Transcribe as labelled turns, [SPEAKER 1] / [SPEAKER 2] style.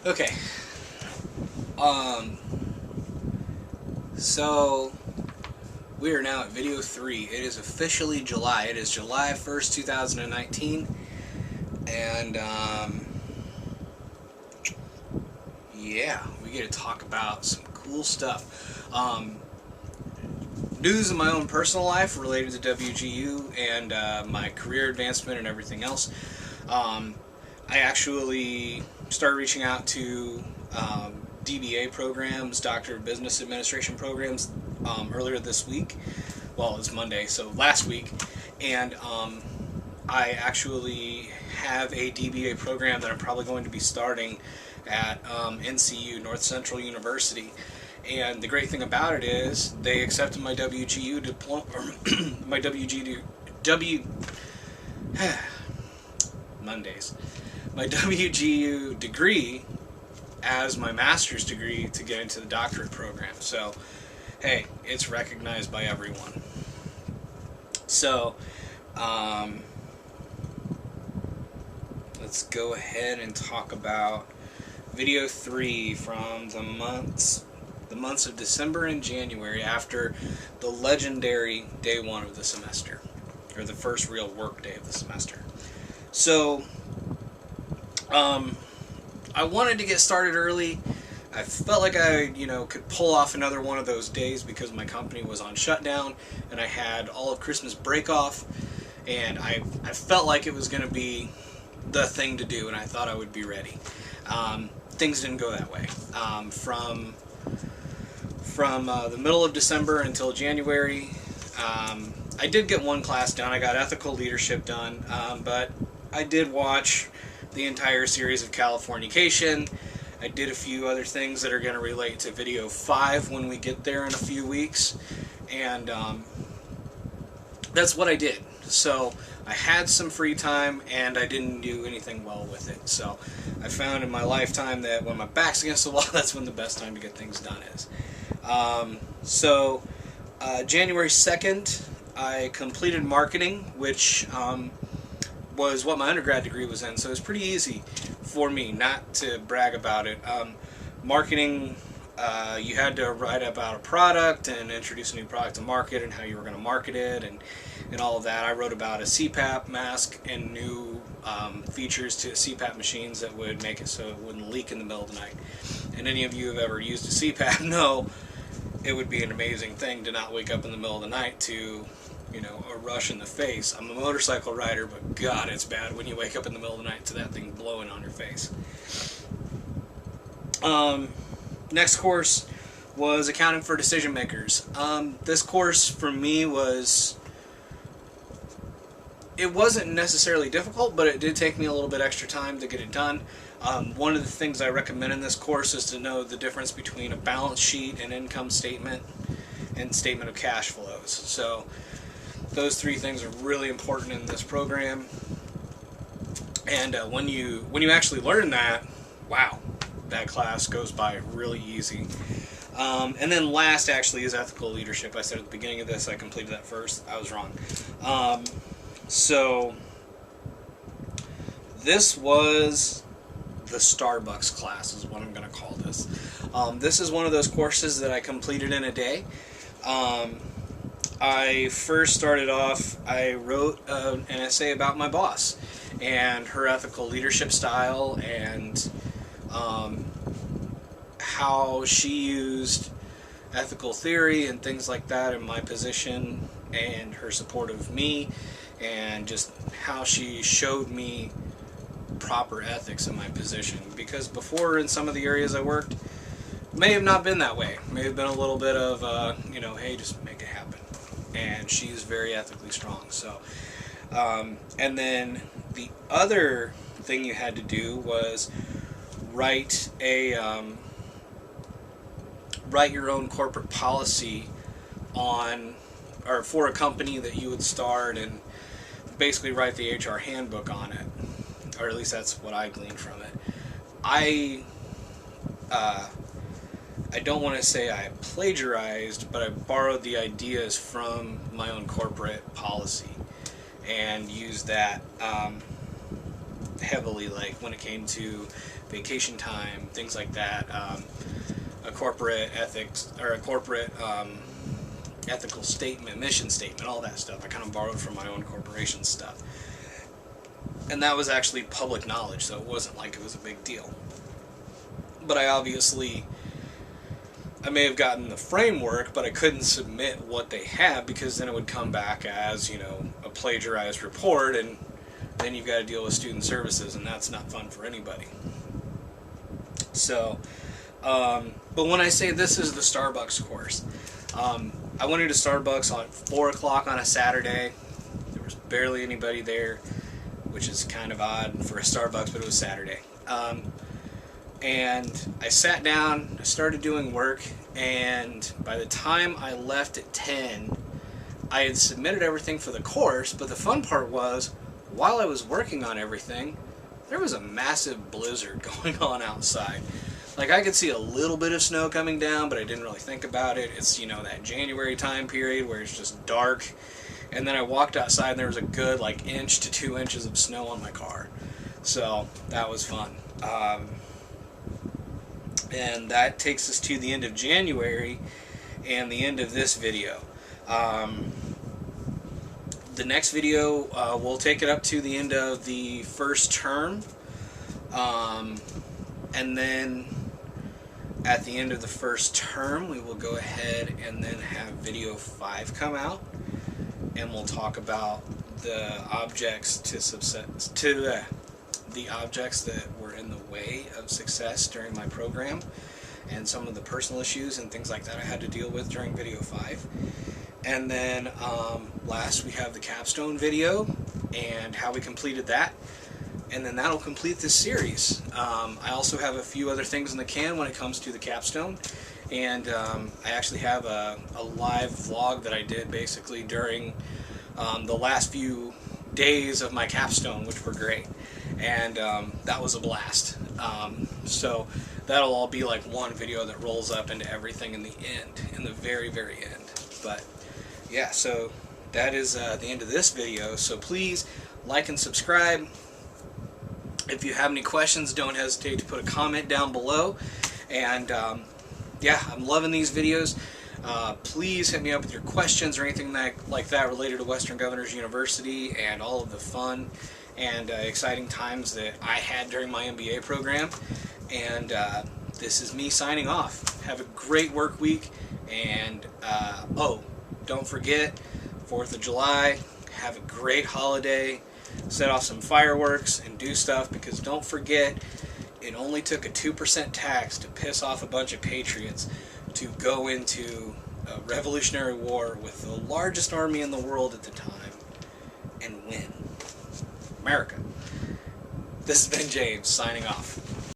[SPEAKER 1] Okay. So we are now at video 3. It is officially July. It is July 1st, 2019. And, yeah, we get to talk about some cool stuff. News of my own personal life related to WGU and my career advancement and everything else. I actually started reaching out to DBA programs, Doctor of Business Administration programs, earlier this week. Well, it's Monday, so last week. And I actually have a DBA program that I'm probably going to be starting at NCU, North Central University. And the great thing about it is they accepted my WGU diploma, my Mondays, my WGU degree as my master's degree to get into the doctorate program. So, hey, it's recognized by everyone. So, let's go ahead and talk about video 3 from the months of December and January after the legendary day 1 of the semester, or the first real work day of the semester. So, I wanted to get started early. I felt like I, could pull off another one of those days because my company was on shutdown and I had all of Christmas break off, and I felt like it was going to be the thing to do, and I thought I would be ready. Things didn't go that way. From the middle of December until January, I did get one class done. I got ethical leadership done, but I did watch the entire series of Californication. I did a few other things that are going to relate to video 5 when we get there in a few weeks, and that's what I did. So I had some free time and I didn't do anything well with it. So I found in my lifetime that when my back's against the wall, that's when the best time to get things done is. January 2nd, I completed marketing, which was what my undergrad degree was in, so it was pretty easy for me, not to brag about it. Marketing, you had to write about a product and introduce a new product to market and how you were going to market it and all of that. I wrote about a CPAP mask and new features to CPAP machines that would make it so it wouldn't leak in the middle of the night. And any of you who have ever used a CPAP know it would be an amazing thing to not wake up in the middle of the night to a rush in the face. I'm a motorcycle rider, but God, it's bad when you wake up in the middle of the night to that thing blowing on your face. Next course was Accounting for Decision Makers. This course for me it wasn't necessarily difficult, but it did take me a little bit extra time to get it done. One of the things I recommend in this course is to know the difference between a balance sheet, an income statement, and statement of cash flows. So those 3 things are really important in this program, and when you actually learn that, wow, that class goes by really easy. And then last actually is ethical leadership. I said at the beginning of this I completed that first. I was wrong. So this was the Starbucks class is what I'm going to call this. This is one of those courses that I completed in a day. I first started off, I wrote an essay about my boss and her ethical leadership style and how she used ethical theory and things like that in my position and her support of me, and just how she showed me proper ethics in my position, because before in some of the areas I worked may have not been that way. May have been a little bit of hey, just make it happen. And she's very ethically strong. So and then the other thing you had to do was write your own corporate policy for a company that you would start, and basically write the HR handbook on it, or at least that's what I gleaned from it. I don't want to say I plagiarized, but I borrowed the ideas from my own corporate policy and used that heavily, like when it came to vacation time, things like that, a corporate ethics, or a corporate ethical statement, mission statement, all that stuff. I kind of borrowed from my own corporation stuff. And that was actually public knowledge, so it wasn't like it was a big deal. But I may have gotten the framework, but I couldn't submit what they had, because then it would come back as, you know, a plagiarized report, and then you've got to deal with student services, and that's not fun for anybody. So, but when I say this is the Starbucks course, I went into Starbucks on 4 o'clock on a Saturday. There was barely anybody there, which is kind of odd for a Starbucks, but it was Saturday. And I sat down, I started doing work, and by the time I left at 10, I had submitted everything for the course, but the fun part was, while I was working on everything, there was a massive blizzard going on outside. Like, I could see a little bit of snow coming down, but I didn't really think about it. It's, you know, that January time period where it's just dark. And then I walked outside and there was a good, like, 1 to 2 inches of snow on my car. So, that was fun. And that takes us to the end of January and the end of this video. The next video, we'll take it up to the end of the first term. And then at the end of the first term, we will go ahead and then have video 5 come out, and we'll talk about the objects the objects that were in the way of success during my program, and some of the personal issues and things like that I had to deal with during video 5. And then last we have the capstone video and how we completed that. And then that'll complete this series. I also have a few other things in the can when it comes to the capstone, and I actually have a live vlog that I did basically during the last few days of my capstone, which were great, and that was a blast. So that'll all be like one video that rolls up into everything in the end, in the very, very end. But yeah, so that is the end of this video. So please like and subscribe. If you have any questions, don't hesitate to put a comment down below. And yeah, I'm loving these videos. Please hit me up with your questions or anything like that related to Western Governors University and all of the fun and exciting times that I had during my MBA program. And this is me signing off. Have a great work week. And oh, don't forget, 4th of July, have a great holiday. Set off some fireworks and do stuff, because don't forget, it only took a 2% tax to piss off a bunch of patriots to go into a revolutionary war with the largest army in the world at the time and win. America. This has been James, signing off.